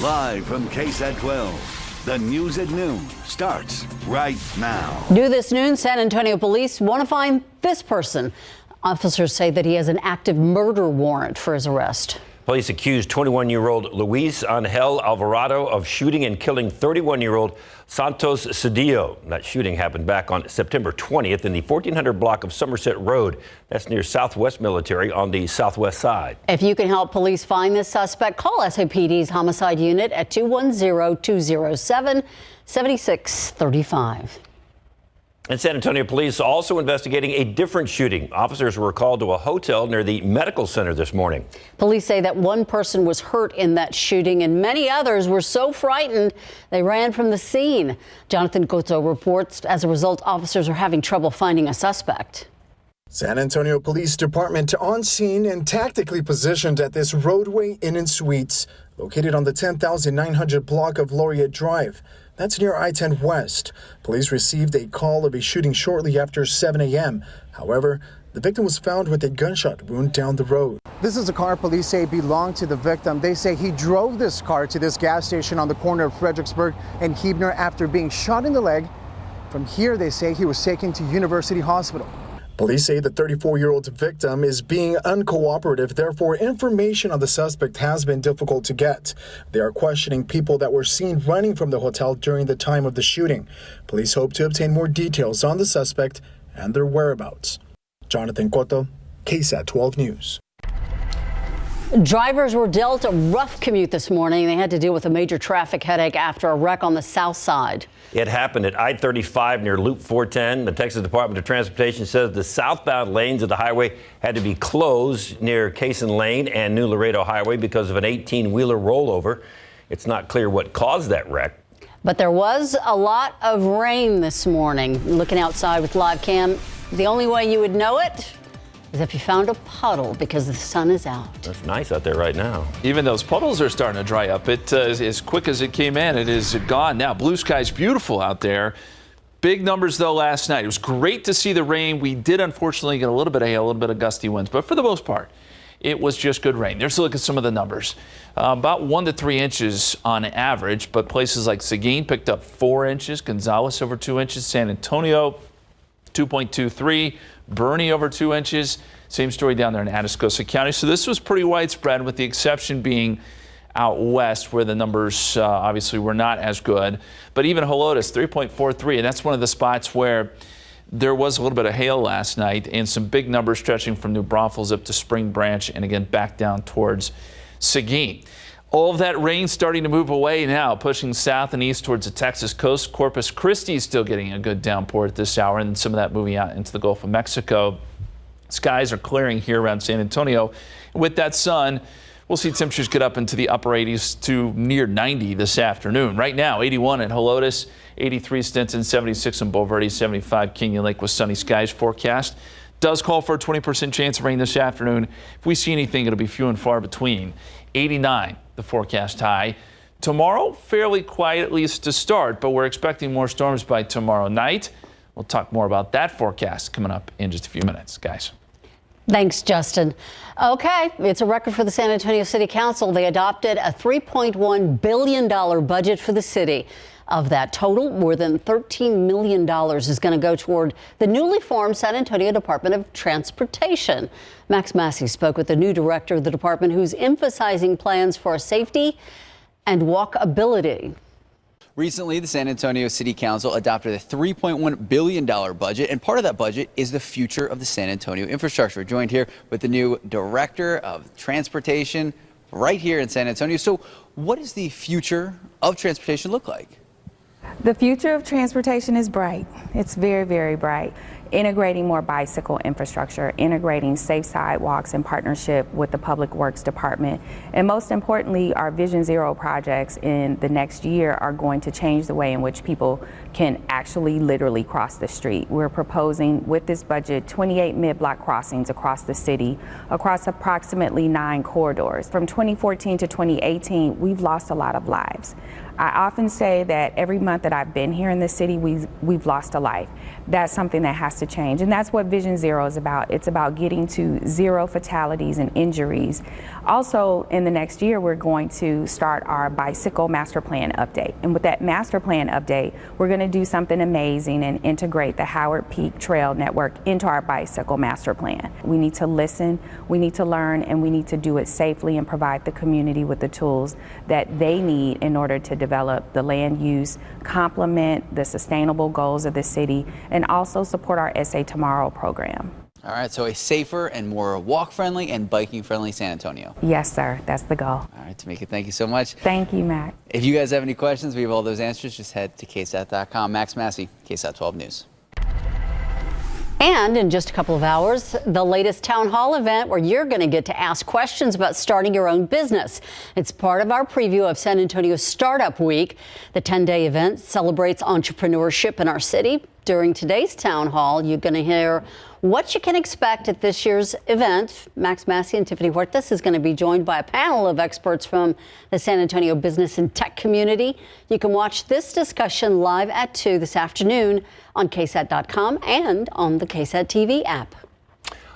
Live from KSAT 12, the news at noon starts right now. New this noon, San Antonio police want to find this person. Officers say that he has an active murder warrant for his arrest. Police accused 21-year-old Luis Angel Alvarado of shooting and killing 31-year-old Santos Cedillo. That shooting happened back on September 20th in the 1400 block of Somerset Road. That's near Southwest Military on the southwest side. If you can help police find this suspect, call SAPD's homicide unit at 210-207-7635. And San Antonio police also investigating a different shooting. Officers were called to a hotel near the medical center this morning. Police say that one person was hurt in that shooting and many others were so frightened they ran from the scene. Jonathan Cotto reports as a result, officers are having trouble finding a suspect. San Antonio Police Department on scene and tactically positioned at this roadway Inn and Suites located on the 10,900 block of Laureate Drive. That's near I-10 West. Police received a call of a shooting shortly after 7 a.m. However, the victim was found with a gunshot wound down the road. This is a car police say belonged to the victim. They say he drove this car to this gas station on the corner of Fredericksburg and Huebner after being shot in the leg. From here, they say he was taken to University Hospital. Police say the 34-year-old victim is being uncooperative, therefore information on the suspect has been difficult to get. They are questioning people that were seen running from the hotel during the time of the shooting. Police hope to obtain more details on the suspect and their whereabouts. Jonathan Cotto, KSAT 12 News. Drivers were dealt a rough commute this morning. They had to deal with a major traffic headache after a wreck on the south side. It happened at I-35 near Loop 410. The Texas Department of Transportation says the southbound lanes of the highway had to be closed near Cason Lane and New Laredo Highway because of an 18-wheeler rollover. It's not clear what caused that wreck. But there was a lot of rain this morning. Looking outside with live cam, the only way you would know it is if you found a puddle because the sun is out. It's nice out there right now. Even those puddles are starting to dry up. It as quick as it came in, it is gone now. Blue sky's beautiful out there. Big numbers though last night. It was great to see the rain. We did unfortunately get a little bit of hail, a little bit of gusty winds, but for the most part, it was just good rain. There's a look at some of the numbers. About 1 to 3 inches on average, but places like Seguin picked up 4 inches, Gonzales over 2 inches, San Antonio 2.23, Bernie over 2 inches. Same story down there in Atascosa County. So this was pretty widespread, with the exception being out west, where the numbers obviously were not as good. But even Helotes 3.43, and that's one of the spots where there was a little bit of hail last night and some big numbers stretching from New Braunfels up to Spring Branch and again back down towards Seguin. All of that rain starting to move away now, pushing south and east towards the Texas coast. Corpus Christi is still getting a good downpour at this hour, and some of that moving out into the Gulf of Mexico. Skies are clearing here around San Antonio. With that sun, we'll see temperatures get up into the upper 80s to near 90 this afternoon. Right now, 81 at Helotes, 83 Stinson, 76 in Bulverde, 75 Canyon Lake with sunny skies forecast. Does call for a 20% chance of rain this afternoon. If we see anything, it'll be few and far between. 89, the forecast high. Tomorrow, fairly quiet, at least to start, but we're expecting more storms by tomorrow night. We'll talk more about that forecast coming up in just a few minutes, guys. Thanks, Justin. Okay, it's a record for the San Antonio City Council. They adopted a $3.1 billion budget for the city. Of that total, more than $13 million is going to go toward the newly formed San Antonio Department of Transportation. Max Massey spoke with the new director of the department, who's emphasizing plans for safety and walkability. Recently, the San Antonio City Council adopted a $3.1 billion budget, and part of that budget is the future of the San Antonio infrastructure. We're joined here with the new director of transportation right here in San Antonio. So what does the future of transportation look like? The future of transportation is bright. It's very, very bright. Integrating more bicycle infrastructure, integrating safe sidewalks in partnership with the Public Works Department, and most importantly, our Vision Zero projects in the next year are going to change the way in which people can actually literally cross the street. We're proposing with this budget 28 mid-block crossings across the city, across approximately 9 corridors. From 2014 to 2018, we've lost a lot of lives. I often say that every month that I've been here in the city, we've lost a life. That's something that has has to change. And that's what Vision Zero is about. It's about getting to 0 fatalities and injuries. Also, in the next year, we're going to start our bicycle master plan update. And with that master plan update, we're going to do something amazing and integrate the Howard Peak Trail Network into our bicycle master plan. We need to listen, we need to learn, and we need to do it safely and provide the community with the tools that they need in order to develop the land use, complement the sustainable goals of the city, and also support our SA Tomorrow program. All right, so a safer and more walk-friendly and biking-friendly San Antonio. Yes, sir. That's the goal. All right, Tamika, thank you so much. Thank you, Max. If you guys have any questions, we have all those answers. Just head to KSAT.com. Max Massey, KSAT 12 News. And in just a couple of hours, the latest town hall event where you're going to get to ask questions about starting your own business. It's part of our preview of San Antonio's Startup Week. The 10-day event celebrates entrepreneurship in our city. During today's town hall, you're going to hear what you can expect at this year's event. Max Massey and Tiffany Huertas is going to be joined by a panel of experts from the San Antonio business and tech community. You can watch this discussion live at 2 this afternoon on KSAT.com and on the KSAT TV app.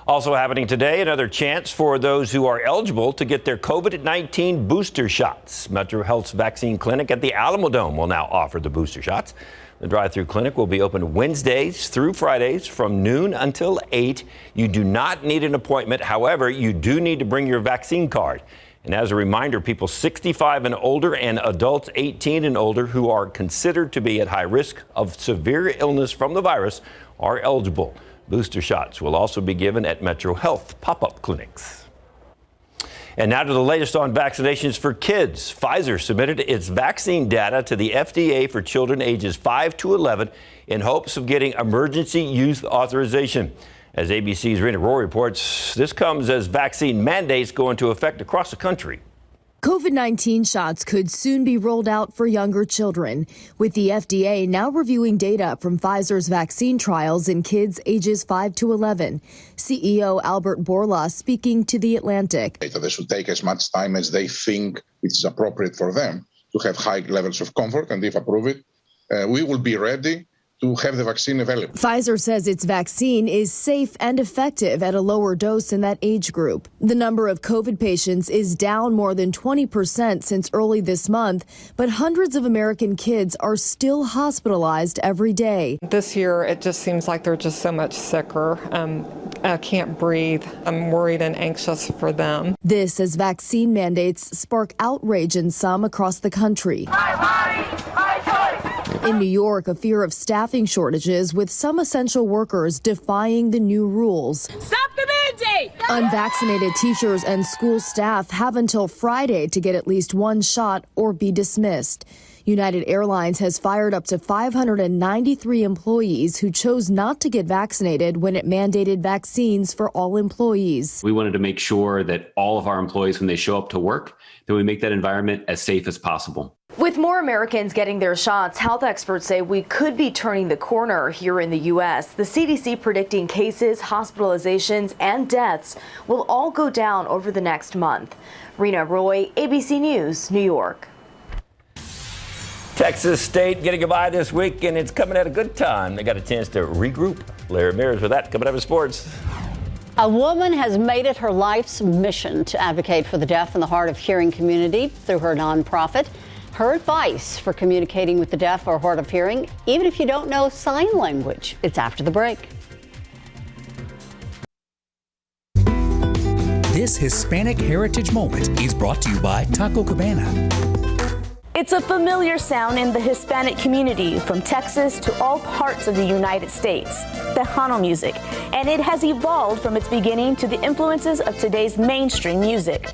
Also happening today, another chance for those who are eligible to get their COVID-19 booster shots. Metro Health's vaccine clinic at the Alamo Dome will now offer the booster shots. The drive-through clinic will be open Wednesdays through Fridays from noon until 8. You do not need an appointment. However, you do need to bring your vaccine card. And as a reminder, people 65 and older and adults 18 and older who are considered to be at high risk of severe illness from the virus are eligible. Booster shots will also be given at Metro Health pop-up clinics. And now to the latest on vaccinations for kids. Pfizer submitted its vaccine data to the FDA for children ages 5 to 11 in hopes of getting emergency use authorization. As ABC's Rena Roy reports, this comes as vaccine mandates go into effect across the country. COVID-19 shots could soon be rolled out for younger children, with the FDA now reviewing data from Pfizer's vaccine trials in kids ages 5 to 11. CEO Albert Bourla speaking to The Atlantic. They should take as much time as they think it's appropriate for them to have high levels of comfort, and if approved, we will be ready to have the vaccine available. Pfizer says its vaccine is safe and effective at a lower dose in that age group. The number of COVID patients is down more than 20% since early this month, but hundreds of American kids are still hospitalized every day. This year, it just seems like they're just so much sicker. I can't breathe. I'm worried and anxious for them. This as vaccine mandates spark outrage in some across the country. In New York, a fear of staffing shortages with some essential workers defying the new rules. Stop the mandate! Unvaccinated teachers and school staff have until Friday to get at least one shot or be dismissed. United Airlines has fired up to 593 employees who chose not to get vaccinated when it mandated vaccines for all employees. We wanted to make sure that all of our employees, when they show up to work, that we make that environment as safe as possible. With more Americans getting their shots, health experts say we could be turning the corner here in the U.S. The CDC predicting cases, hospitalizations, and deaths will all go down over the next month. Rena Roy, ABC News, New York. Texas State getting by this week, and it's coming at a good time. They got a chance to regroup. Larry Mears with that coming up in sports. A woman has made it her life's mission to advocate for the deaf and the hard of hearing community through her nonprofit. Her advice for communicating with the deaf or hard of hearing, even if you don't know sign language. It's after the break. This Hispanic Heritage Moment is brought to you by Taco Cabana. It's a familiar sound in the Hispanic community from Texas to all parts of the United States, Tejano music, and it has evolved from its beginning to the influences of today's mainstream music.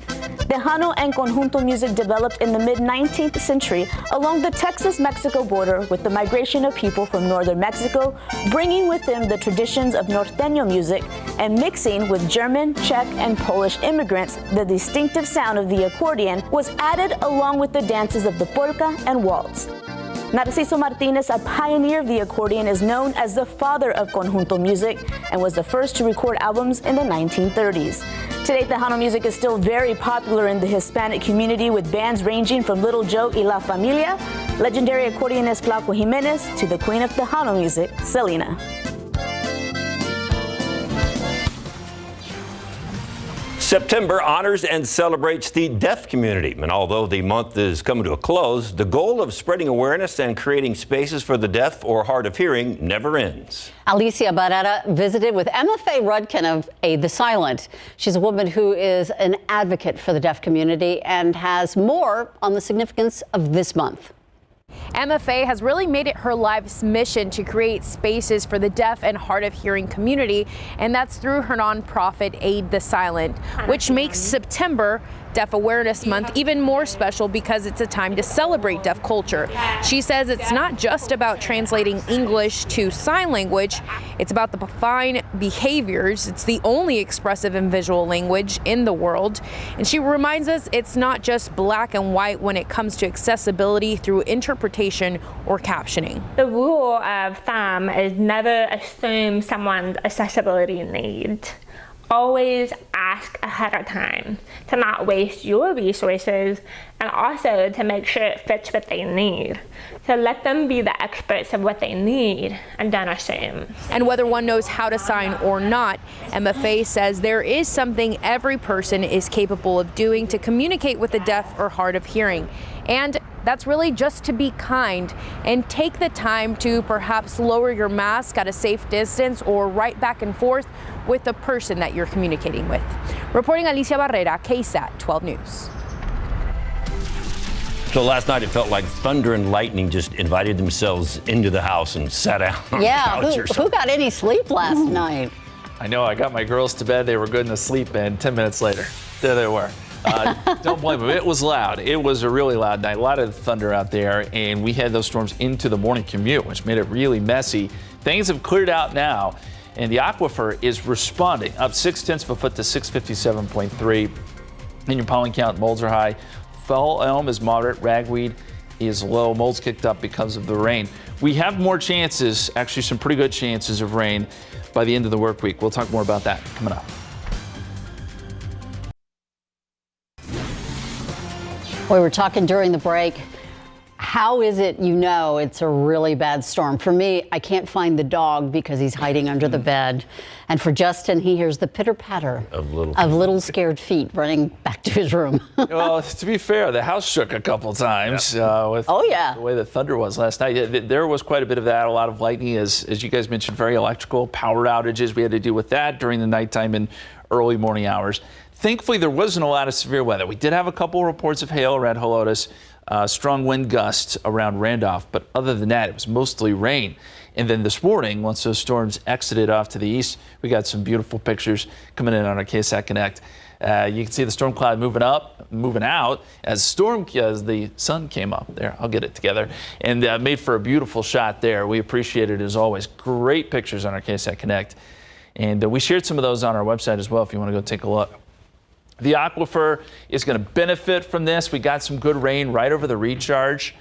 Tejano and conjunto music developed in the mid-19th century along the Texas-Mexico border with the migration of people from northern Mexico, bringing with them the traditions of norteño music and mixing with German, Czech, and Polish immigrants. The distinctive sound of the accordion was added along with the dances of the polka and waltz. Narciso Martinez, a pioneer of the accordion, is known as the father of conjunto music and was the first to record albums in the 1930s. Today, Tejano music is still very popular in the Hispanic community with bands ranging from Little Joe y La Familia, legendary accordionist Glauco Jimenez, to the queen of Tejano music, Selena. September honors and celebrates the deaf community. And although the month is coming to a close, the goal of spreading awareness and creating spaces for the deaf or hard of hearing never ends. Alicia Barrera visited with Emma Faye Rudkin of Aid the Silent. She's a woman who is an advocate for the deaf community and has more on the significance of this month. Emma Faye has really made it her life's mission to create spaces for the deaf and hard of hearing community, and that's through her nonprofit Aid the Silent, which makes September Deaf Awareness Month even more special because it's a time to celebrate deaf culture. She says it's not just about translating English to sign language, it's about the fine behaviors. It's the only expressive and visual language in the world. And she reminds us it's not just black and white when it comes to accessibility through interpretation or captioning. The rule of thumb is never assume someone's accessibility need. Always ask ahead of time to not waste your resources and also to make sure it fits what they need. So let them be the experts of what they need and don't assume. And whether one knows how to sign or not, Emma Faye says there is something every person is capable of doing to communicate with the deaf or hard of hearing. And that's really just to be kind and take the time to perhaps lower your mask at a safe distance or right back and forth with the person that you're communicating with. Reporting Alicia Barrera, KSAT 12 News. So last night it felt like thunder and lightning just invited themselves into the house and sat down on the couch or something. Who got any sleep last night? I know, I got my girls to bed. They were good and asleep, and 10 minutes later, there they were. Don't blame them. It was loud. It was a really loud night. A lot of thunder out there, and we had those storms into the morning commute, which made it really messy. Things have cleared out now, and the aquifer is responding, up 0.6 of a foot to 657.3. And your pollen count, molds are high. Fall elm is moderate. Ragweed is low. Molds kicked up because of the rain. We have more chances, actually some pretty good chances of rain by the end of the work week. We'll talk more about that coming up. We were talking during the break. How is it you know it's a really bad storm? For me, I can't find the dog because he's hiding under the bed. And for Justin, he hears the pitter-patter of little scared feet running back to his room. Well, to be fair, the house shook a couple times with the way the thunder was last night. There was quite a bit of that, a lot of lightning, as you guys mentioned, very electrical, power outages. We had to deal with that during the nighttime and early morning hours. Thankfully, there wasn't a lot of severe weather. We did have a couple reports of hail around Helotes, strong wind gusts around Randolph, but other than that, it was mostly rain. And then this morning, once those storms exited off to the east, we got some beautiful pictures coming in on our KSAT Connect. You can see the storm cloud moving out as the sun came up there. I'll get it together, and made for a beautiful shot there. We appreciate it as always. Great pictures on our KSAT Connect, and we shared some of those on our website as well if you want to go take a look. The aquifer is going to benefit from this. We got some good rain right over the recharge.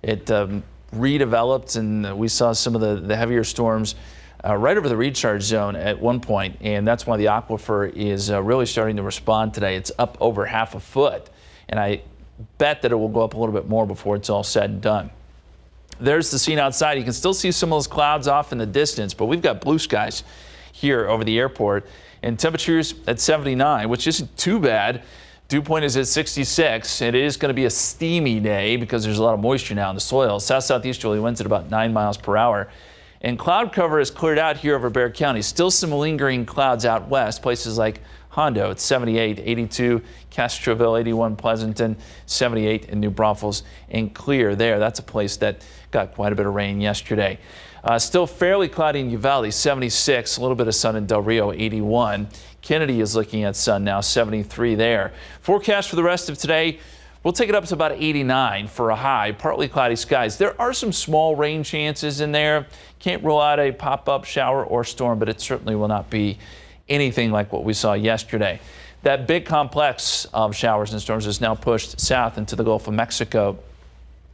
It redeveloped, and we saw some of the heavier storms right over the recharge zone at one point, and that's why the aquifer is really starting to respond today. It's up over half a foot, and I bet that it will go up a little bit more before it's all said and done. There's the scene outside. You can still see some of those clouds off in the distance, but we've got blue skies here over the airport. And temperatures at 79, which isn't too bad. Dew point is at 66. It is going to be a steamy day because there's a lot of moisture now in the soil. South-southeasterly winds at about 9 miles per hour. And cloud cover is cleared out here over Bexar County. Still some lingering clouds out west, places like Hondo at 78, 82, Castroville, 81, Pleasanton, 78 in New Braunfels, and clear there. That's a place that got quite a bit of rain yesterday. Still fairly cloudy in Uvalde, 76, a little bit of sun in Del Rio, 81. Kennedy is looking at sun now, 73 there. Forecast for the rest of today, we'll take it up to about 89 for a high, partly cloudy skies. There are some small rain chances in there. Can't rule out a pop-up shower or storm, but it certainly will not be anything like what we saw yesterday. That big complex of showers and storms is now pushed south into the Gulf of Mexico.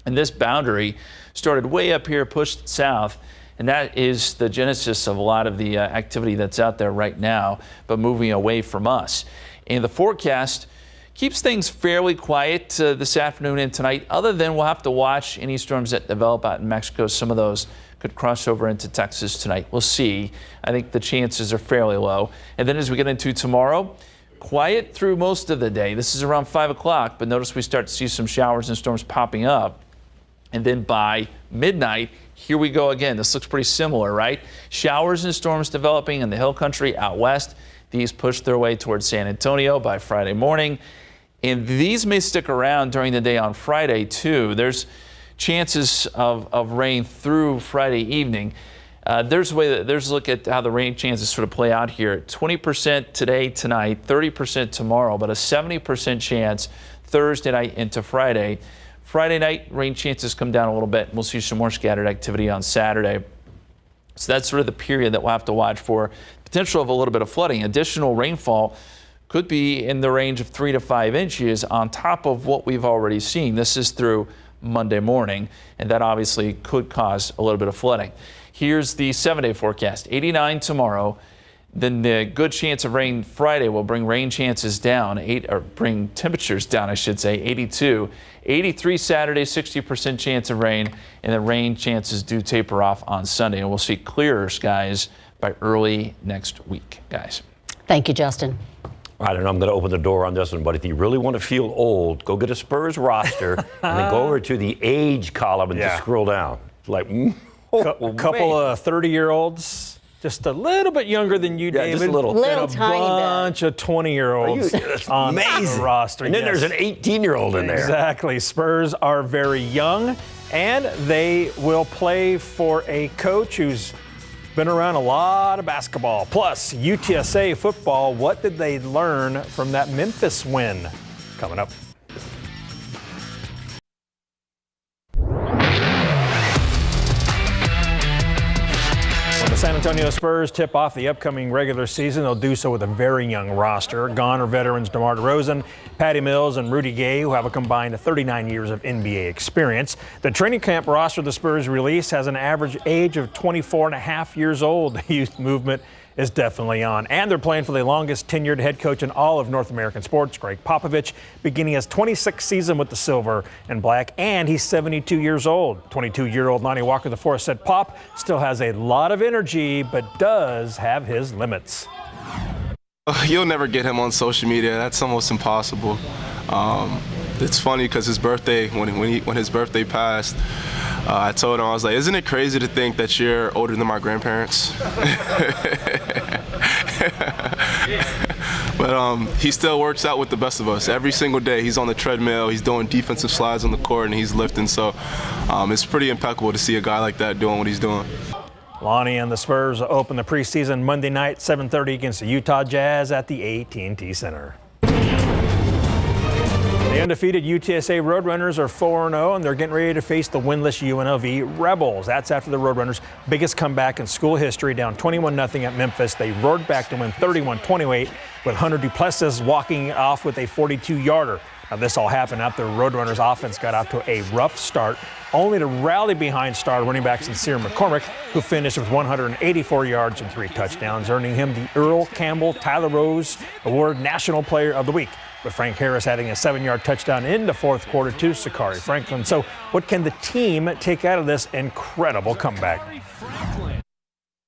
And this boundary started way up here, pushed south. And that is the genesis of a lot of the activity that's out there right now, but moving away from us. And the forecast keeps things fairly quiet this afternoon and tonight, other than we'll have to watch any storms that develop out in Mexico. Some of those could cross over into Texas tonight. We'll see. I think the chances are fairly low. And then as we get into tomorrow, quiet through most of the day. This is around 5 o'clock, but notice we start to see some showers and storms popping up. And then by midnight, here we go again. This looks pretty similar, right? Showers and storms developing in the hill country out west. These push their way towards San Antonio by Friday morning. And these may stick around during the day on Friday, too. There's chances of rain through Friday evening. There's a look at how the rain chances sort of play out here. 20% today, tonight, 30% tomorrow, but a 70% chance Thursday night into Friday. Friday night, rain chances come down a little bit. We'll see some more scattered activity on Saturday. So that's sort of the period that we'll have to watch for. Potential of a little bit of flooding. Additional rainfall could be in the range of 3 to 5 inches on top of what we've already seen. This is through Monday morning, and that obviously could cause a little bit of flooding. Here's the 7-day forecast. 89 tomorrow. Then the good chance of rain Friday will bring rain chances down, bring temperatures down, I should say, 82. 83 Saturday, 60% chance of rain, and the rain chances do taper off on Sunday. And we'll see clearer skies by early next week, guys. Thank you, Justin. I don't know, I'm going to open the door on this one, but if you really want to feel old, go get a Spurs roster and then go over to the age column and just scroll down. It's like, a couple of 30-year-olds. Just a little bit younger than you, David. Just a little. And a tiny bunch of 20-year-olds on the roster. And then there's an 18-year-old in there. Exactly. Spurs are very young, and they will play for a coach who's been around a lot of basketball. Plus, UTSA football, what did they learn from that Memphis win? Coming up. San Antonio Spurs tip off the upcoming regular season. They'll do so with a very young roster. Gone are veterans DeMar DeRozan, Patty Mills, and Rudy Gay, who have a combined 39 years of NBA experience. The training camp roster the Spurs release has an average age of 24 and a half years old. The youth movement is definitely on. And they're playing for the longest tenured head coach in all of North American sports, Greg Popovich, beginning his 26th season with the Silver and Black, and he's 72 years old. 22-year-old Lonnie Walker IV said Pop still has a lot of energy, but does have his limits. You'll never get him on social media. That's almost impossible. It's funny because his birthday, when his birthday passed, I told him, I was like, isn't it crazy to think that you're older than my grandparents? But he still works out with the best of us. Every single day he's on the treadmill, he's doing defensive slides on the court, and he's lifting. So it's pretty impeccable to see a guy like that doing what he's doing. Lonnie and the Spurs open the preseason Monday night, 7:30 against the Utah Jazz at the AT&T Center. The undefeated UTSA Roadrunners are 4-0, and they're getting ready to face the winless UNLV Rebels. That's after the Roadrunners' biggest comeback in school history, down 21-0 at Memphis. They roared back to win 31-28, with Hunter Duplessis walking off with a 42-yarder. Now, this all happened after the Roadrunners' offense got off to a rough start, only to rally behind star running back Sincere McCormick, who finished with 184 yards and 3 touchdowns, earning him the Earl Campbell Tyler Rose Award National Player of the Week, with Frank Harris adding a 7-yard touchdown in the fourth quarter to Sakari Franklin. So what can the team take out of this incredible comeback?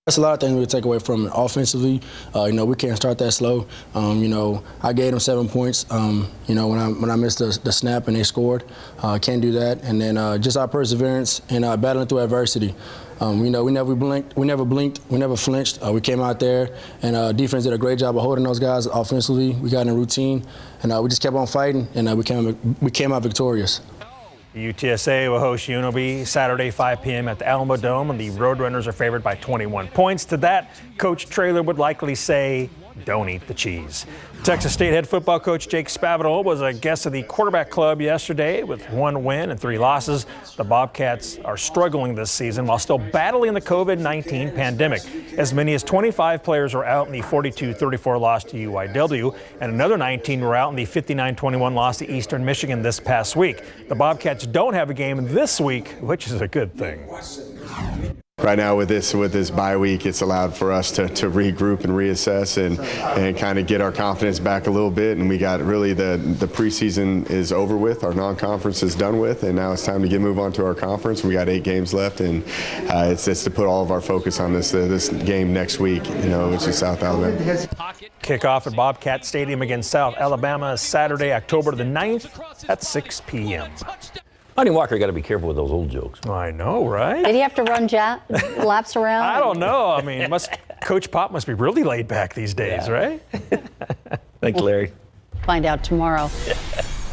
That's a lot of things we take away from it offensively. We can't start that slow. I gave them 7 points. When I missed the snap and they scored, can't do that. And then just our perseverance and battling through adversity. We never blinked, we never flinched. We came out there, and defense did a great job of holding those guys offensively. We got in a routine, and we just kept on fighting, and we came out victorious. UTSA will host UNLV Saturday, 5 p.m. at the Alamo Dome, and the Roadrunners are favored by 21 points. To that, Coach Traylor would likely say, don't eat the cheese. Texas State head football coach Jake Spavital was a guest of the quarterback club yesterday with 1 win and 3 losses. The Bobcats are struggling this season while still battling the COVID-19 pandemic. As many as 25 players are out in the 42-34 loss to UIW, and another 19 were out in the 59-21 loss to Eastern Michigan this past week. The Bobcats don't have a game this week, which is a good thing. Right now with this bye week, it's allowed for us to regroup and reassess and kind of get our confidence back a little bit. And we got really the preseason is over with, our non-conference is done with, and now it's time to move on to our conference. We got 8 games left, and it's to put all of our focus on this game next week, which is South Alabama. Kickoff at Bobcat Stadium against South Alabama Saturday, October the 9th at 6 p.m. Honey Walker, got to be careful with those old jokes. I know, right? Did he have to run laps around? I don't know. I mean, Coach Pop must be really laid back these days, right? Thanks, Larry. Find out tomorrow.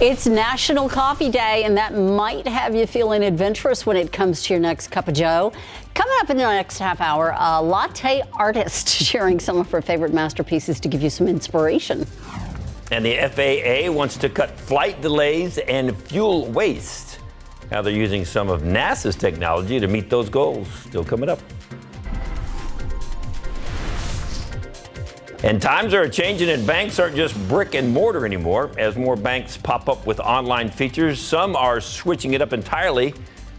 It's National Coffee Day, and that might have you feeling adventurous when it comes to your next cup of joe. Coming up in the next half hour, a latte artist sharing some of her favorite masterpieces to give you some inspiration. And the FAA wants to cut flight delays and fuel waste. How they're using some of NASA's technology to meet those goals. Still coming up. And times are changing, and banks aren't just brick and mortar anymore. As more banks pop up with online features, some are switching it up entirely,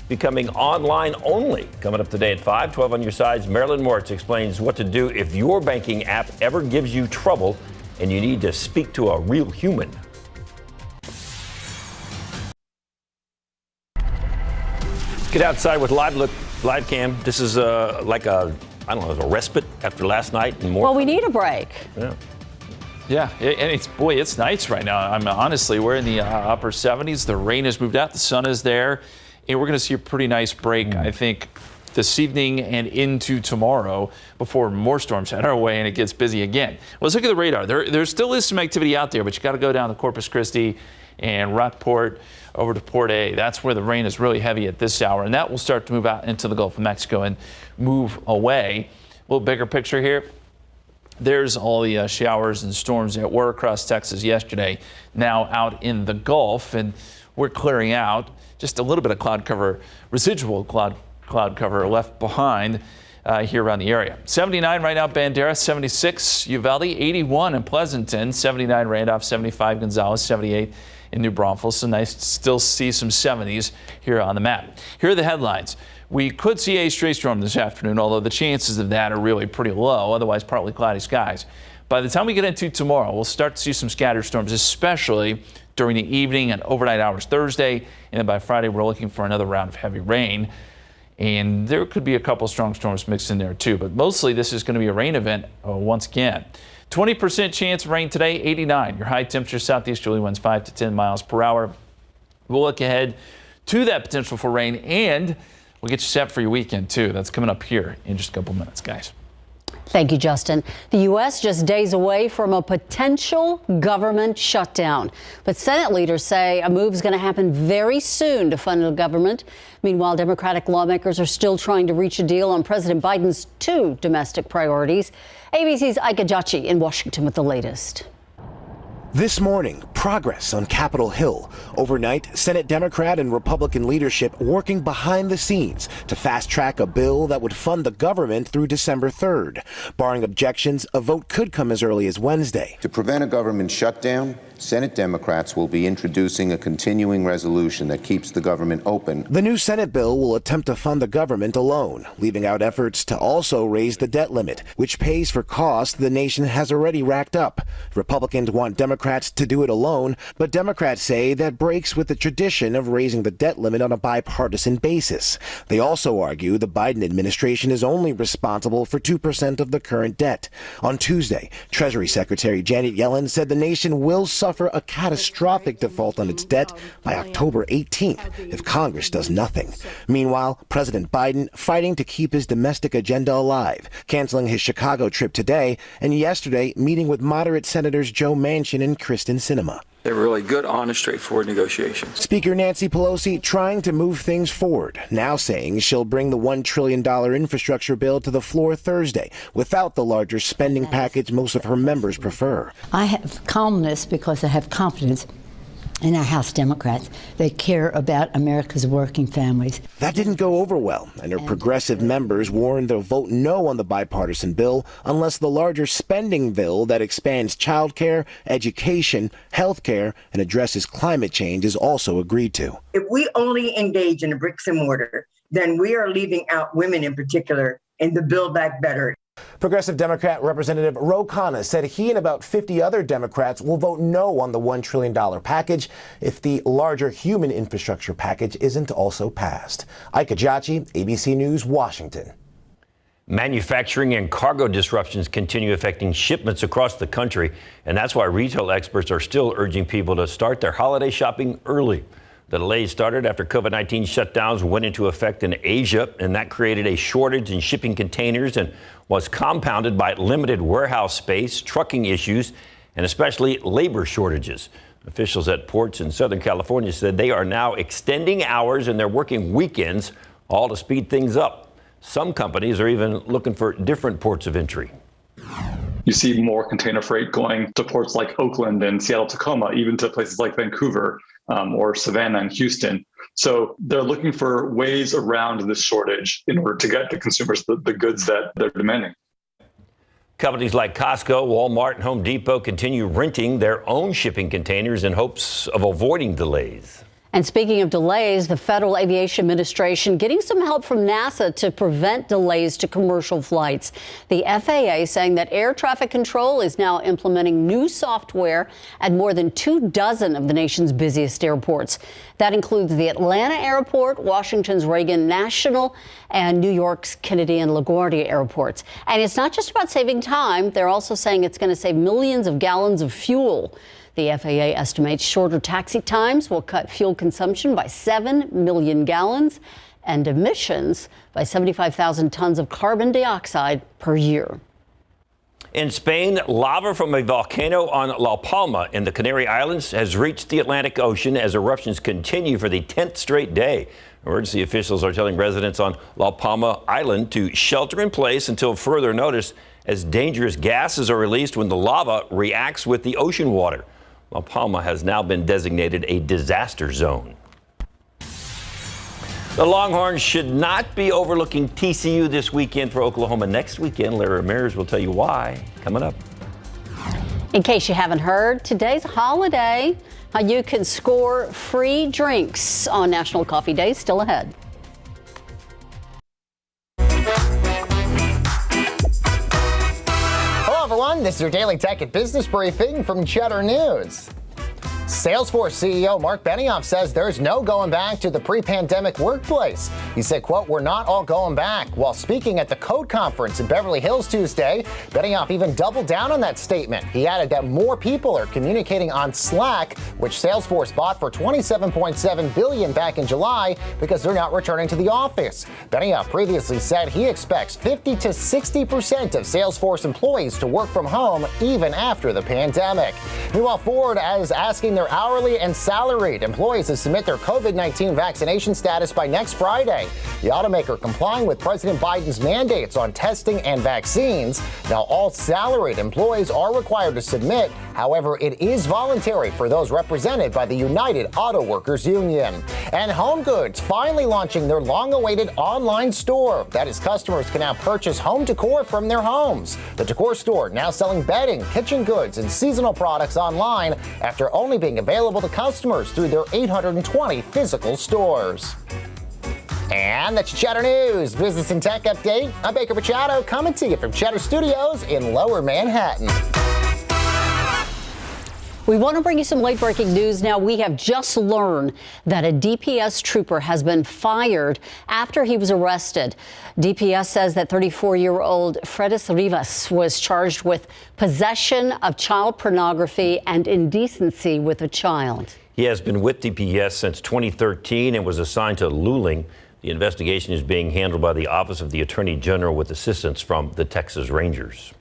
becoming online only. Coming up today at 5, 12 on your sides, Marilyn Moritz explains what to do if your banking app ever gives you trouble and you need to speak to a real human. Get outside with live cam. This is like a respite after last night and more. Well, we need a break. Yeah, and it's nice right now. I mean, honestly, we're in the upper 70s. The rain has moved out. The sun is there. And we're going to see a pretty nice break, I think, this evening and into tomorrow before more storms head our way and it gets busy again. Let's look at the radar. There still is some activity out there, but you got to go down to Corpus Christi and Rockport over to Port A. That's where the rain is really heavy at this hour, and that will start to move out into the Gulf of Mexico and move away. A little bigger picture here. There's all the showers and storms that were across Texas yesterday, now out in the Gulf, and we're clearing out. Just a little bit of cloud cover, residual cloud cover left behind here around the area. 79 right now, Bandera, 76 Uvalde, 81 in Pleasanton, 79 Randolph, 75 Gonzales, 78 in New Braunfels. So nice to still see some 70s here on the map. Here are the headlines. We could see a stray storm this afternoon, although the chances of that are really pretty low, otherwise partly cloudy skies. By the time we get into tomorrow, we'll start to see some scattered storms, especially during the evening and overnight hours Thursday. And then by Friday, we're looking for another round of heavy rain. And there could be a couple strong storms mixed in there too, but mostly this is going to be a rain event once again. 20% chance of rain today, 89. Your high temperature southeasterly winds 5 to 10 miles per hour. We'll look ahead to that potential for rain, and we'll get you set for your weekend too. That's coming up here in just a couple minutes, guys. Thank you, Justin. The U.S. just days away from a potential government shutdown. But Senate leaders say a move is going to happen very soon to fund the government. Meanwhile, Democratic lawmakers are still trying to reach a deal on President Biden's 2 domestic priorities. ABC's Ike Ajachi in Washington with the latest. This morning, progress on Capitol Hill. Overnight, Senate Democrat and Republican leadership working behind the scenes to fast-track a bill that would fund the government through December 3rd. Barring objections, a vote could come as early as Wednesday. To prevent a government shutdown, Senate Democrats will be introducing a continuing resolution that keeps the government open. The new Senate bill will attempt to fund the government alone, leaving out efforts to also raise the debt limit, which pays for costs the nation has already racked up. Republicans want Democrats to do it alone, but Democrats say that breaks with the tradition of raising the debt limit on a bipartisan basis. They also argue the Biden administration is only responsible for 2% of the current debt. On Tuesday, Treasury Secretary Janet Yellen said the nation will suffer a catastrophic default on its debt by October 18th if Congress does nothing. Meanwhile, President Biden fighting to keep his domestic agenda alive, canceling his Chicago trip today, and yesterday meeting with moderate Senators Joe Manchin and Kristen Sinema. They were really good, honest, straightforward negotiations. Speaker Nancy Pelosi trying to move things forward, now saying she'll bring the $1 trillion infrastructure bill to the floor Thursday without the larger spending package most of her members prefer. I have calmness because I have confidence in our House Democrats. They care about America's working families. That didn't go over well, and her progressive members warned they'll vote no on the bipartisan bill unless the larger spending bill that expands child care, education, health care, and addresses climate change is also agreed to. If we only engage in the bricks and mortar, then we are leaving out women in particular in the Build Back Better. Progressive Democrat Representative Ro Khanna said he and about 50 other Democrats will vote no on the $1 trillion package if the larger human infrastructure package isn't also passed. Ike Ajachi, ABC News, Washington. Manufacturing and cargo disruptions continue affecting shipments across the country, and that's why retail experts are still urging people to start their holiday shopping early. The delays started after COVID-19 shutdowns went into effect in Asia, and that created a shortage in shipping containers and was compounded by limited warehouse space, trucking issues, and especially labor shortages. Officials at ports in Southern California said they are now extending hours and they're working weekends, all to speed things up. Some companies are even looking for different ports of entry. You see more container freight going to ports like Oakland and Seattle-Tacoma, even to places like Vancouver or Savannah and Houston. So they're looking for ways around this shortage in order to get the consumers the goods that they're demanding. Companies like Costco, Walmart, and Home Depot continue renting their own shipping containers in hopes of avoiding delays. And speaking of delays, the Federal Aviation Administration getting some help from NASA to prevent delays to commercial flights. The FAA saying that air traffic control is now implementing new software at more than 24 of the nation's busiest airports. That includes the Atlanta Airport, Washington's Reagan National, and New York's Kennedy and LaGuardia airports. And it's not just about saving time. They're also saying it's going to save millions of gallons of fuel. The FAA estimates shorter taxi times will cut fuel consumption by 7 million gallons and emissions by 75,000 tons of carbon dioxide per year. In Spain, lava from a volcano on La Palma in the Canary Islands has reached the Atlantic Ocean as eruptions continue for the 10th straight day. Emergency officials are telling residents on La Palma Island to shelter in place until further notice, as dangerous gases are released when the lava reacts with the ocean water. La Palma has now been designated a disaster zone. The Longhorns should not be overlooking TCU this weekend for Oklahoma next weekend. Larry Ramirez will tell you why coming up. In case you haven't heard, today's holiday. How you can score free drinks on National Coffee Day still ahead. Hello, everyone. This is your daily tech and business briefing from Cheddar News. Salesforce CEO Mark Benioff says there's no going back to the pre-pandemic workplace. He said, quote, "We're not all going back." While speaking at the Code Conference in Beverly Hills Tuesday, Benioff even doubled down on that statement. He added that more people are communicating on Slack, which Salesforce bought for $27.7 billion back in July because they're not returning to the office. Benioff previously said he expects 50 to 60% of Salesforce employees to work from home even after the pandemic. Meanwhile, Ford is asking their hourly and salaried employees to submit their COVID-19 vaccination status by next Friday. The automaker complying with President Biden's mandates on testing and vaccines. Now, all salaried employees are required to submit. However, it is voluntary for those represented by the United Auto Workers Union. And Home Goods finally launching their long-awaited online store. That is, customers can now purchase home decor from their homes. The decor store now selling bedding, kitchen goods, and seasonal products online after only being available to customers through their 820 physical stores. And that's Cheddar News, business and tech update. I'm Baker Machado, coming to you from Cheddar Studios in Lower Manhattan. We want to bring you some late-breaking news now. We have just learned that a DPS trooper has been fired after he was arrested. DPS says that 34-year-old Fredis Rivas was charged with possession of child pornography and indecency with a child. He has been with DPS since 2013 and was assigned to Luling. The investigation is being handled by the Office of the Attorney General with assistance from the Texas Rangers.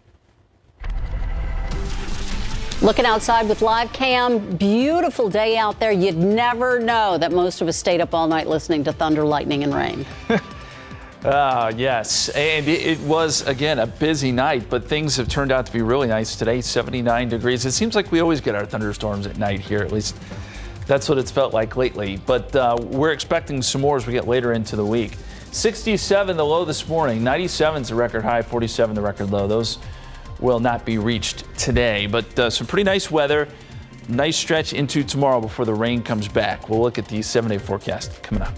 Looking outside with live cam, beautiful day out there. You'd never know that most of us stayed up all night listening to thunder, lightning, and rain. Yes, and it was, again, a busy night, but things have turned out to be really nice today, 79 degrees. It seems like we always get our thunderstorms at night here, at least that's what it's felt like lately. But we're expecting some more as we get later into the week. 67 the low this morning, 97 is the record high, 47 the record low. Those will not be reached today, but some pretty nice weather. Nice stretch into tomorrow before the rain comes back. We'll look at the 7-day forecast coming up.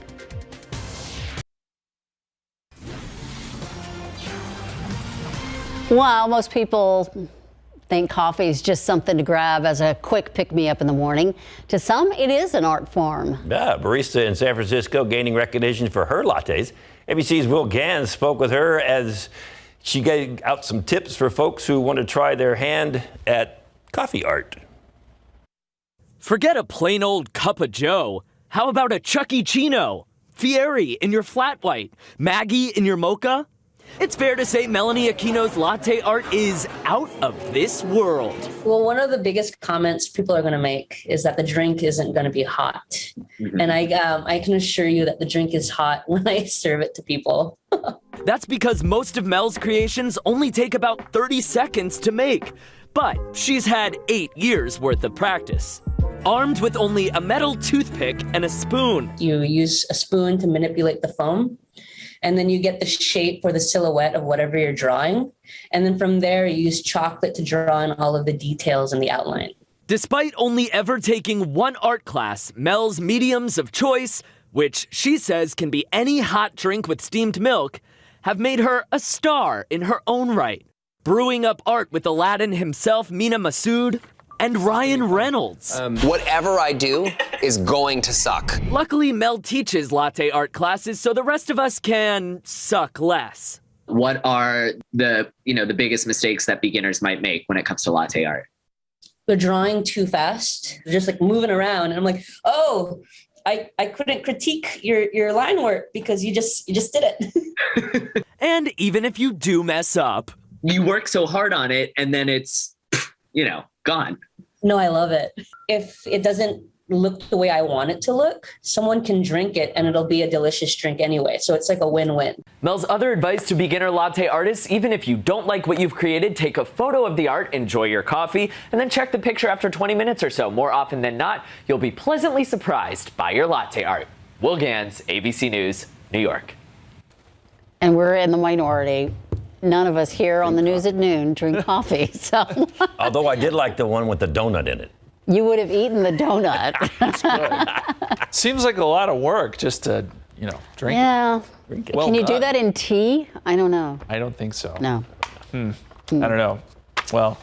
Well, most people think coffee is just something to grab as a quick pick-me-up in the morning. To some, it is an art form. Yeah, barista in San Francisco gaining recognition for her lattes. ABC's Will Gans spoke with her as she gave out some tips for folks who want to try their hand at coffee art. Forget a plain old cup of joe. How about a Chucky Chino? Fieri in your flat white? Maggie in your mocha? It's fair to say Melanie Aquino's latte art is out of this world. Well, one of the biggest comments people are going to make is that the drink isn't going to be hot. Mm-hmm. And I can assure you that the drink is hot when I serve it to people. That's because most of Mel's creations only take about 30 seconds to make. But she's had 8 years worth of practice. Armed with only a metal toothpick and a spoon. You use a spoon to manipulate the foam, and then you get the shape or the silhouette of whatever you're drawing. And then from there, you use chocolate to draw in all of the details and the outline. Despite only ever taking one art class, Mel's mediums of choice, which she says can be any hot drink with steamed milk, have made her a star in her own right. Brewing up art with Aladdin himself, Mina Masood, and Ryan Reynolds. Whatever I do is going to suck. Luckily, Mel teaches latte art classes so the rest of us can suck less. What are the biggest mistakes that beginners might make when it comes to latte art? They're drawing too fast. They're just like moving around. And I'm like, oh, I couldn't critique your line work because you just did it. And even if you do mess up, you work so hard on it and then it's, gone. No, I love it. If it doesn't look the way I want it to look, someone can drink it and it'll be a delicious drink anyway. So it's like a win-win. Mel's other advice to beginner latte artists, even if you don't like what you've created, take a photo of the art, enjoy your coffee, and then check the picture after 20 minutes or so. More often than not, you'll be pleasantly surprised by your latte art. Will Gans, ABC News, New York. And we're in the minority. None of us here on the news at noon drink coffee. So, although I did like the one with the donut in it. You would have eaten the donut. Seems like a lot of work just to, drink Yeah. it. Can you do that in tea? I don't know. I don't think so. No. I don't know. Well,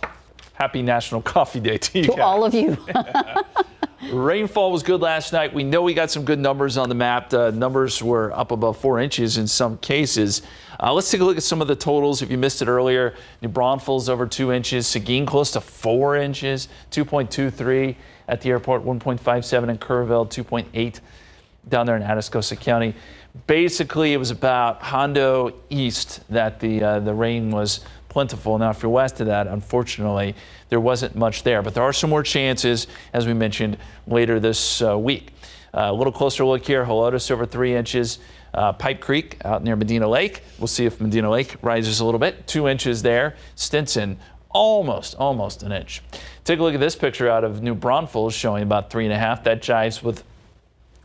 happy National Coffee Day to you To guys. all of you. Rainfall was good last night. We know we got some good numbers on the map. The numbers were up above 4 inches in some cases. Let's take a look at some of the totals. If you missed it earlier, New Braunfels over 2 inches, Seguin close to 4 inches, 2.23 at the airport, 1.57 in Kerrville, 2.8 down there in Atascosa County. Basically, it was about Hondo East that the rain was plentiful. Now, if you're west of that, unfortunately, there wasn't much there. But there are some more chances, as we mentioned, later this week. A little closer look here, Helotes over 3 inches. Pipe Creek out near Medina Lake. We'll see if Medina Lake rises a little bit. 2 inches there. Stinson, almost an inch. Take a look at this picture out of New Braunfels showing about 3.5. That jives with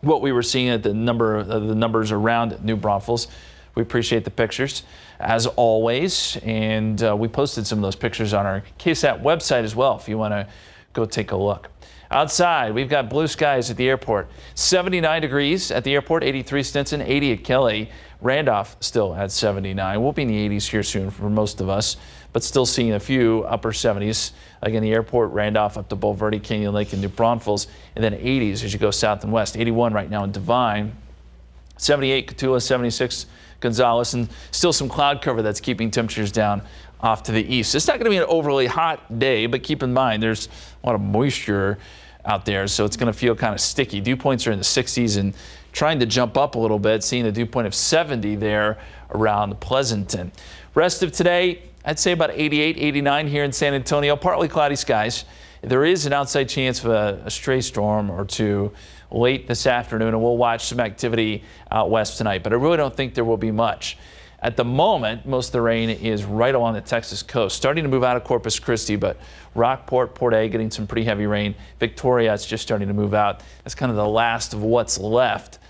what we were seeing at the numbers around New Braunfels. We appreciate the pictures, as always, and we posted some of those pictures on our KSAT website as well if you want to go take a look. Outside, we've got blue skies at the airport. 79 degrees at the airport, 83 Stinson, 80 at Kelly. Randolph still at 79. We'll be in the 80s here soon for most of us, but still seeing a few upper 70s. Again, the airport, Randolph up to Bulverde, Canyon Lake, and New Braunfels, and then 80s as you go south and west. 81 right now in Devine, 78 Cotulla, 76 Gonzales, and still some cloud cover that's keeping temperatures down off to the east. It's not going to be an overly hot day, but keep in mind there's a lot of moisture out there, so it's going to feel kind of sticky. Dew points are in the 60s and trying to jump up a little bit, seeing a dew point of 70 there around Pleasanton. Rest of today, I'd say about 88, 89 here in San Antonio. Partly cloudy skies. There is an outside chance of a stray storm or two late this afternoon, and we'll watch some activity out west tonight, but I really don't think there will be much. At the moment, most of the rain is right along the Texas coast, starting to move out of Corpus Christi, but Rockport, Port A getting some pretty heavy rain. Victoria, it's just starting to move out. That's kind of the last of what's left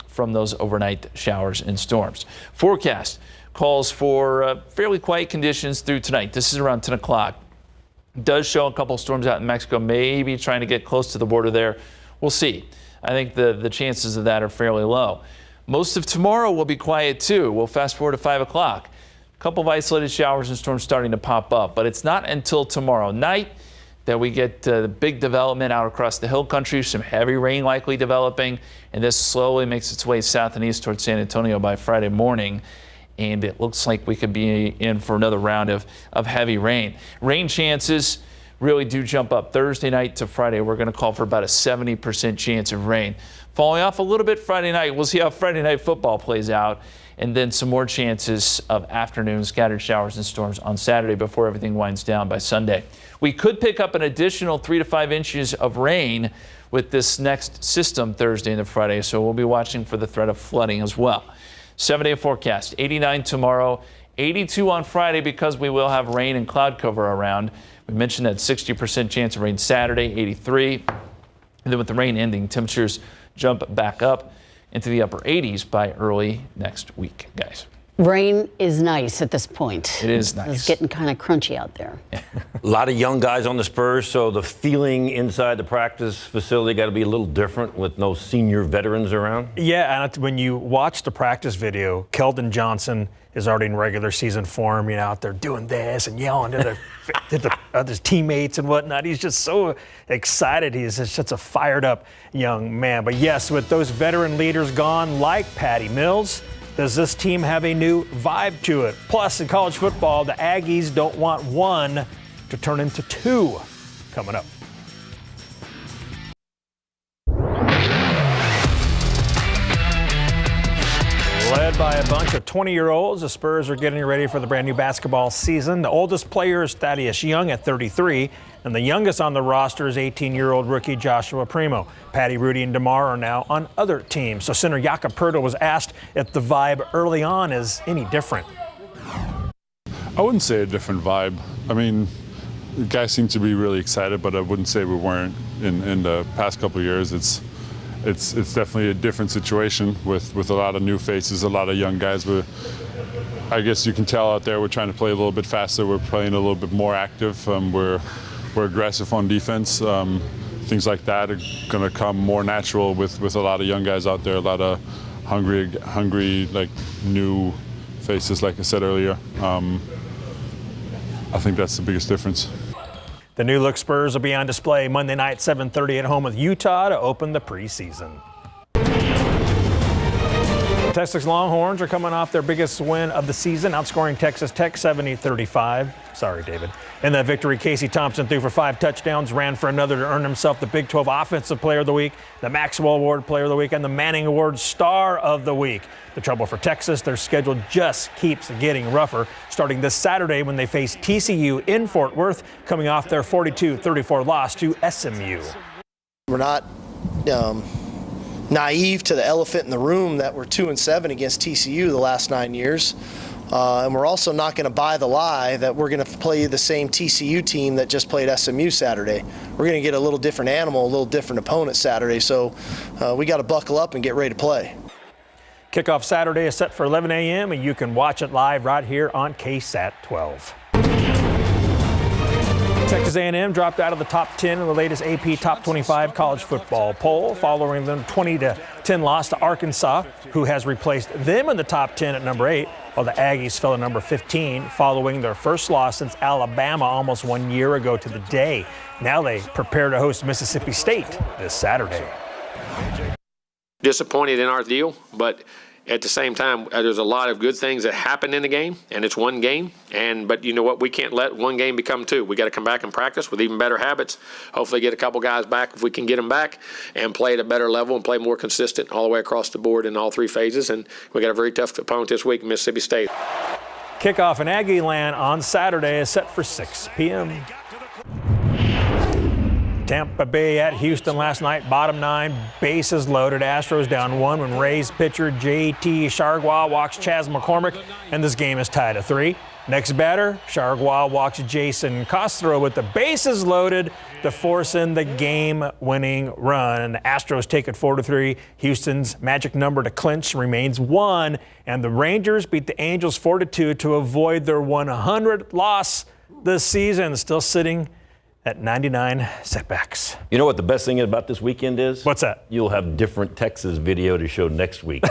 from those overnight showers and storms. Forecast calls for fairly quiet conditions through tonight. This is around 10 o'clock. Does show a couple storms out in Mexico, maybe trying to get close to the border there. We'll see. I think the chances of that are fairly low. Most of tomorrow will be quiet too. We'll fast forward to 5 o'clock. A couple of isolated showers and storms starting to pop up, but it's not until tomorrow night that we get the big development out across the hill country, some heavy rain likely developing, and this slowly makes its way south and east towards San Antonio by Friday morning. And it looks like we could be in for another round of heavy rain. Rain chances really do jump up Thursday night to Friday. We're going to call for about a 70% chance of rain. Falling off a little bit Friday night. We'll see how Friday night football plays out. And then some more chances of afternoon scattered showers and storms on Saturday before everything winds down by Sunday. We could pick up an additional 3 to 5 inches of rain with this next system Thursday and Friday, so we'll be watching for the threat of flooding as well. 7-day forecast, 89 tomorrow, 82 on Friday because we will have rain and cloud cover around. We mentioned that 60% chance of rain Saturday, 83. And then with the rain ending, temperatures jump back up into the upper 80s by early next week, guys. Rain is nice at this point. It is nice. It's getting kind of crunchy out there. A lot of young guys on the Spurs, so the feeling inside the practice facility got to be a little different with no senior veterans around. Yeah, and when you watch the practice video, Keldon Johnson is already in regular season form, out there doing this and yelling to the other teammates and whatnot. He's just so excited. He's just such a fired up young man. But yes, with those veteran leaders gone, like Patty Mills, does this team have a new vibe to it? Plus, in college football, the Aggies don't want one to turn into two. Coming up. Led by a bunch of 20-year-olds, the Spurs are getting ready for the brand new basketball season. The oldest player is Thaddeus Young at 33, and the youngest on the roster is 18-year-old rookie Joshua Primo. Patty, Rudy, and DeMar are now on other teams. So center Jakob Poeltl was asked if the vibe early on is any different. I wouldn't say a different vibe. I mean, the guys seem to be really excited, but I wouldn't say we weren't in the past couple of years. It's definitely a different situation with a lot of new faces, a lot of young guys. But I guess you can tell out there we're trying to play a little bit faster. We're playing a little bit more active. We're aggressive on defense. Things like that are going to come more natural with a lot of young guys out there, a lot of hungry like new faces, like I said earlier. I think that's the biggest difference. The new look Spurs will be on display Monday night, 7:30 at home with Utah to open the preseason. Texas Longhorns are coming off their biggest win of the season, outscoring Texas Tech 70-35. Sorry, David. In that victory, Casey Thompson threw for 5 touchdowns, ran for another to earn himself the Big 12 Offensive Player of the Week, the Maxwell Award Player of the Week, and the Manning Award Star of the Week. The trouble for Texas, their schedule just keeps getting rougher, starting this Saturday when they face TCU in Fort Worth, coming off their 42-34 loss to SMU. We're not naive to the elephant in the room that we're 2-7 against TCU the last 9 years. And we're also not going to buy the lie that we're going to play the same TCU team that just played SMU Saturday. We're going to get a little different animal, a little different opponent Saturday. So we got to buckle up and get ready to play. Kickoff Saturday is set for 11 a.m. and you can watch it live right here on KSAT 12. Texas A&M dropped out of the top 10 in the latest AP Top 25 college football poll, following them 20-10 loss to Arkansas, who has replaced them in the top 10 at number 8, while the Aggies fell to number 15, following their first loss since Alabama almost 1 year ago to the day. Now they prepare to host Mississippi State this Saturday. Disappointed in our deal, but at the same time, there's a lot of good things that happen in the game, and it's one game. But you know what? We can't let one game become two. We got to come back and practice with even better habits. Hopefully, get a couple guys back if we can get them back, and play at a better level and play more consistent all the way across the board in all 3 phases. And we got a very tough opponent this week, Mississippi State. Kickoff in Aggie Land on Saturday is set for 6 p.m. Tampa Bay at Houston last night, bottom 9, bases loaded. Astros down 1 when Rays pitcher J.T. Chargois walks Chas McCormick, and this game is tied at 3. Next batter, Chargois walks Jason Castro with the bases loaded to force in the game-winning run. And the Astros take it 4-3. Houston's magic number to clinch remains 1, and the Rangers beat the Angels 4-2 to avoid their 100th loss this season, still sitting at 99 setbacks. You know what the best thing about this weekend is? What's that? You'll have different Texas video to show next week.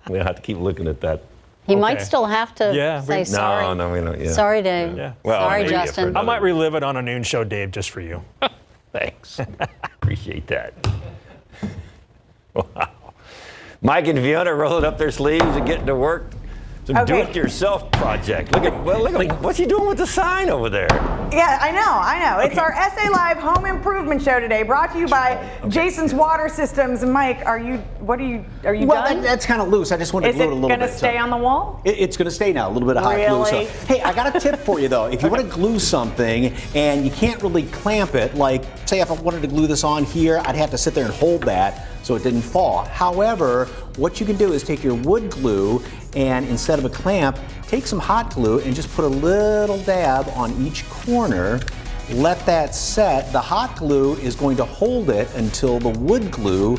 We'll have to keep looking at that. He might still have to say we- sorry. No, we don't. Yeah. Sorry, Dave. Yeah. Well, sorry, maybe for Justin. another- I might relive it on a noon show, Dave, just for you. Thanks. Appreciate that. Wow. Mike and Fiona rolling up their sleeves and getting to work. Some do-it-yourself project. Look at what's he doing with the sign over there? Yeah, I know. It's our SA Live Home Improvement Show today, brought to you by Jason's Water Systems. And Mike, are you done? That's kind of loose. I just wanted to glue it a little bit. Is it going to stay on the wall? It's going to stay now, a little bit of hot glue. Really? So, hey, I got a tip for you though. If you want to glue something and you can't really clamp it, like say if I wanted to glue this on here, I'd have to sit there and hold that so it didn't fall. However, what you can do is take your wood glue and instead of a clamp, take some hot glue and just put a little dab on each corner. Let that set. The hot glue is going to hold it until the wood glue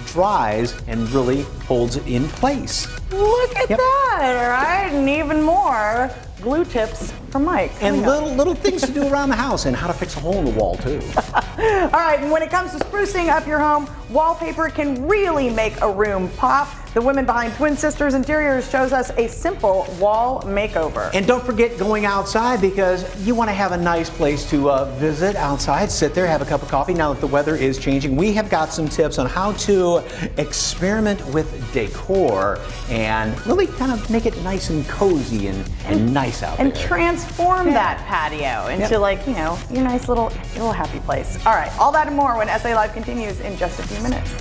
dries and really holds it in place. Look at that, all right? And even more glue tips from Mike. And little things to do around the house and how to fix a hole in the wall too. All right, and when it comes to sprucing up your home, wallpaper can really make a room pop. The women behind Twin Sisters Interiors shows us a simple wall makeover. And don't forget going outside because you want to have a nice place to visit outside, sit there, have a cup of coffee. Now that the weather is changing, we have got some tips on how to experiment with decor and really kind of make it nice and cozy and nice out there. And transform that patio into like, your nice little happy place. All right, all that and more when SA Live continues in just a few minutes.